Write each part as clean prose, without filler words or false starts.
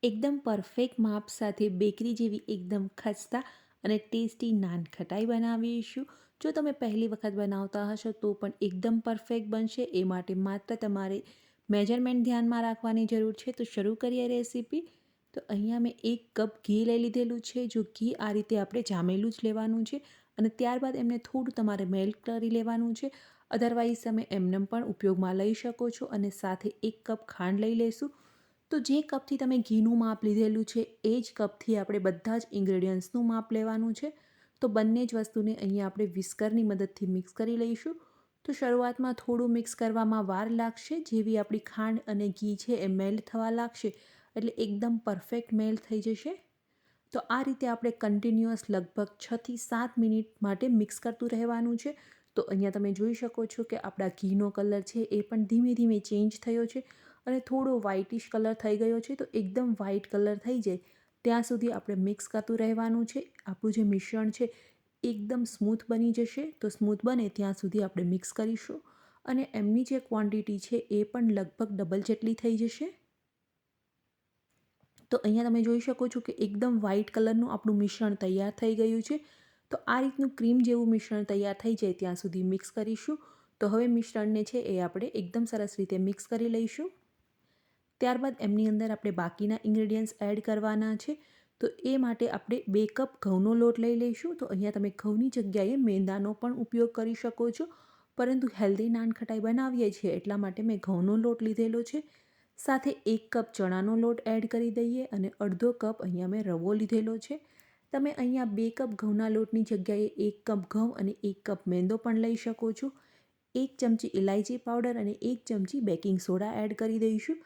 એકદમ પરફેક્ટ માપ સાથે બેકરી જેવી એકદમ ખસ્તા અને ટેસ્ટી નાન ખટાઈ બનાવીશું. જો તમે પહેલી વખત બનાવતા હશો તો પણ એકદમ પરફેક્ટ બનશે. એ માટે માત્ર તમારે મેજરમેન્ટ ધ્યાનમાં રાખવાની જરૂર છે. તો શરૂ કરીએ રેસીપી. તો અહીંયા મેં 1 કપ ઘી લઈ લીધેલું છે. જો ઘી આ રીતે આપણે જામેલું જ લેવાનું છે અને ત્યારબાદ એમને થોડું તમારે મેલ્ટ કરી લેવાનું છે. અધરવાઇઝ તમે એમનેમ પણ ઉપયોગમાં લઈ શકો છો. અને સાથે 1 કપ ખાંડ લઈ લઈશું. તો જે કપથી તમે ઘીનું માપ લીધેલું છે એ જ કપથી આપણે બધા જ ઇન્ગ્રેડિયન્ટ્સનું માપ લેવાનું છે. તો બંને જ વસ્તુને અહીંયા આપણે વિસ્કરની મદદથી મિક્સ કરી લઈશું. તો શરૂઆતમાં થોડું મિક્સ કરવામાં વાર લાગશે. જેવી આપણી ખાંડ અને ઘી છે એ મેલ્ટ થવા લાગશે એટલે એકદમ પરફેક્ટ મેલ્ટ થઈ જશે. તો આ રીતે આપણે કન્ટિન્યુઅસ લગભગ 6 થી 7 મિનિટ માટે મિક્સ કરતું રહેવાનું છે. તો અહીંયા તમે જોઈ શકો છો કે આપણા ઘીનો કલર છે એ પણ ધીમે ધીમે ચેન્જ થયો છે અને થોડો વ્હાઇટિશ કલર થઈ ગયો છે. તો એકદમ વ્હાઇટ કલર થઈ જાય ત્યાં સુધી આપણે મિક્સ કરતું રહેવાનું છે. આપણું જે મિશ્રણ છે એકદમ સ્મૂથ બની જશે. તો સ્મૂથ બને ત્યાં સુધી આપણે મિક્સ કરીશું અને એમની જે ક્વોન્ટિટી છે એ પણ લગભગ ડબલ જેટલી થઈ જશે. તો અહીંયા તમે જોઈ શકો છો કે એકદમ વ્હાઇટ કલરનું આપણું મિશ્રણ તૈયાર થઈ ગયું છે. તો આ રીતનું ક્રીમ જેવું મિશ્રણ તૈયાર થઈ જાય ત્યાં સુધી મિક્સ કરીશું. તો હવે મિશ્રણને છે એ આપણે એકદમ સરસ રીતે મિક્સ કરી લઈશું. ત્યારબાદ એમની અંદર આપણે બાકીના ઇન્ગ્રેડિયન્ટ્સ એડ કરવાના છે. તો એ માટે આપણે 2 કપ ઘઉંનો લોટ લઈ લઈશું. તો અહીંયા તમે ઘઉંની જગ્યાએ મેંદાનો પણ ઉપયોગ કરી શકો છો. પરંતુ હેલ્ધી નાન ખટાઈ બનાવીએ છીએ એટલા માટે મેં ઘઉંનો લોટ લીધેલો છે. સાથે 1 કપ ચણાનો લોટ એડ કરી દઈએ અને અડધો કપ અહીંયા મેં રવો લીધેલો છે. તમે અહીંયા 2 કપ ઘઉંના લોટની જગ્યાએ 1 કપ ઘઉં અને 1 કપ મેંદો પણ લઈ શકો છો. 1 ચમચી ઇલાયચી પાવડર અને 1 ચમચી બેકિંગ સોડા એડ કરી દઈશું.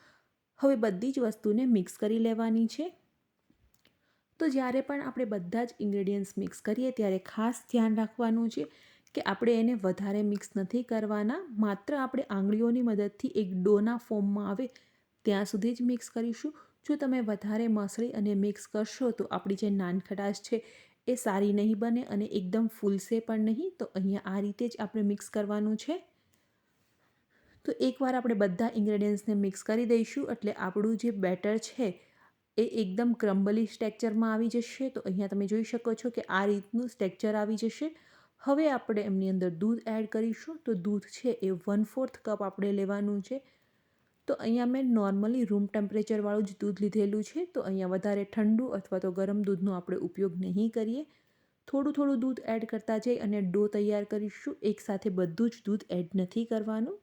હવે બધી જ વસ્તુને મિક્સ કરી લેવાની છે. તો જ્યારે પણ આપણે બધા જ ઇન્ગ્રેડિયન્ટ્સ મિક્સ કરીએ ત્યારે ખાસ ધ્યાન રાખવાનું છે કે આપણે એને વધારે મિક્સ નથી કરવાના. માત્ર આપણે આંગળીઓની મદદથી એક ડોના ફોર્મમાં આવે ત્યાં સુધી જ મિક્સ કરીશું. જો તમે વધારે મસળી અને મિક્સ કરશો તો આપણી જે નાન ખટાશ છે એ સારી નહીં બને અને એકદમ ફૂલશે પણ નહીં. તો અહીંયા આ રીતે જ આપણે મિક્સ કરવાનું છે. તો એકવાર આપણે બધા ઇન્ગ્રેડિયન્ટ્સને મિક્સ કરી દઈશું એટલે આપણું જે બેટર છે એ એકદમ ક્રમ્બલી સ્ટ્રક્ચરમાં આવી જશે. તો અહીંયા તમે જોઈ શકો છો કે આ રીતનું સ્ટ્રક્ચર આવી જશે. હવે આપણે એમની અંદર દૂધ એડ કરીશું. તો દૂધ છે એ 1/4 કપ આપણે લેવાનું છે. તો અહીંયા મેં નોર્મલી રૂમ ટેમ્પરેચરવાળું જ દૂધ લીધેલું છે. તો અહીંયા વધારે ઠંડુ અથવા તો ગરમ દૂધનો આપણે ઉપયોગ નહીં કરીએ. થોડું થોડું દૂધ એડ કરતા જઈ અને ડો તૈયાર કરીશું. એકસાથે બધું જ દૂધ એડ નથી કરવાનું.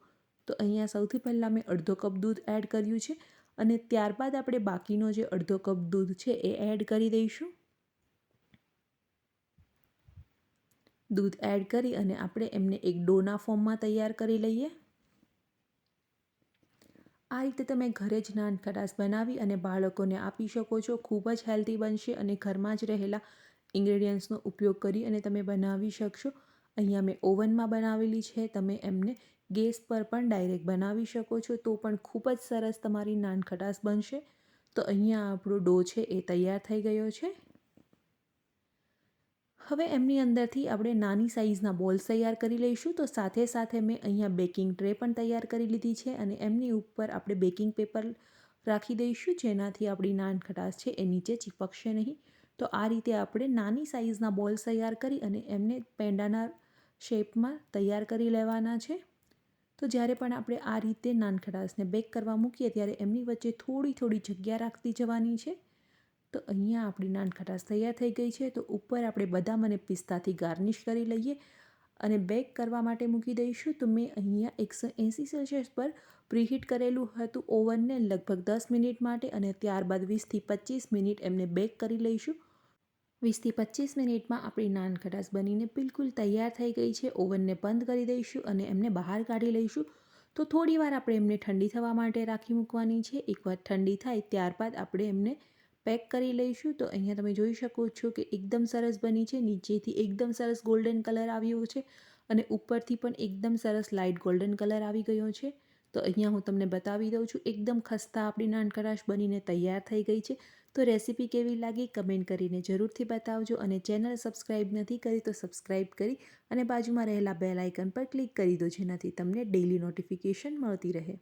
તો અહીંયા સૌથી પહેલાં મેં અડધો કપ દૂધ એડ કર્યું છે અને ત્યારબાદ આપણે બાકીનો જે અડધો કપ દૂધ છે એ એડ કરી દઈશું. દૂધ એડ કરી અને આપણે એમને એક ડોના ફોર્મમાં તૈયાર કરી લઈએ. આ રીતે તમે ઘરે જ નાન ખટાશ બનાવી અને બાળકોને આપી શકો છો. ખૂબ જ હેલ્ધી બનશે અને ઘરમાં જ રહેલા ઇન્ગ્રેડિયન્ટ્સનો ઉપયોગ કરી અને તમે બનાવી શકશો. અહીંયા મેં ઓવનમાં બનાવેલી છે. તમે એમને ગેસ પર પણ ડાયરેક્ટ બનાવી શકો છો તો પણ ખૂબ જ સરસ તમારી નાન ખટાશ બનશે. તો અહીંયા આપણો ડો છે એ તૈયાર થઈ ગયો છે. હવે એમની અંદરથી આપણે નાની સાઇઝના બોલ્સ તૈયાર કરી લઈશું. તો સાથે સાથે મેં અહીંયા બેકિંગ ટ્રે પણ તૈયાર કરી લીધી છે અને એમની ઉપર આપણે બેકિંગ પેપર રાખી દઈશું જેનાથી આપણી નાન ખટાશ છે એ નીચે ચીપકશે નહીં. તો આ રીતે આપણે નાની સાઇઝના બોલ્સ તૈયાર કરી અને એમને પેંડાના શેપમાં તૈયાર કરી લેવાના છે. તો જ્યારે પણ આપણે આ રીતે નાન ખટાશને બેક કરવા મૂકીએ ત્યારે એમની વચ્ચે થોડી થોડી જગ્યા રાખતી જવાની છે. તો અહીંયા આપણી નાન ખટાશ તૈયાર થઈ ગઈ છે. તો ઉપર આપણે બદામ અને પિસ્તાથી ગાર્નિશ કરી લઈએ અને બેક કરવા માટે મૂકી દઈશું. તો મેં અહીંયા 180 સેલ્સિયસ પર પ્રીહીટ કરેલું હતું ઓવનને લગભગ 10 મિનિટ માટે અને ત્યારબાદ 20 થી 25 મિનિટ એમને બેક કરી લઈશું. 20 થી 25 મિનિટમાં આપણી નાન ખટાશ બનીને બિલકુલ તૈયાર થઈ ગઈ છે. ઓવનને બંધ કરી દઈશું અને એમને બહાર કાઢી લઈશું. તો થોડી વાર આપણે એમને ઠંડી થવા માટે રાખી મૂકવાની છે. એકવાર ઠંડી થાય ત્યારબાદ આપણે એમને પેક કરી લઈશું. તો અહીંયા તમે જોઈ શકો છો કે એકદમ સરસ બની છે. નીચેથી એકદમ સરસ ગોલ્ડન કલર આવ્યો છે અને ઉપરથી પણ એકદમ સરસ લાઇટ ગોલ્ડન કલર આવી ગયો છે. તો અહીંયા હું તમને બતાવી દઉં છું એકદમ ખસ્તા આપણી નાન ખટાશ બનીને તૈયાર થઈ ગઈ છે. તો રેસીપી કેવી લાગી કમેન્ટ કરીને જરૂરથી બતાવજો અને ચેનલ સબસ્ક્રાઈબ નથી કરી તો સબસ્ક્રાઈબ કરી અને બાજુમાં રહેલા બેલ આઇકન પર ક્લિક કરી દો જેનાથી તમને ડેઇલી નોટિફિકેશન મળતી રહે.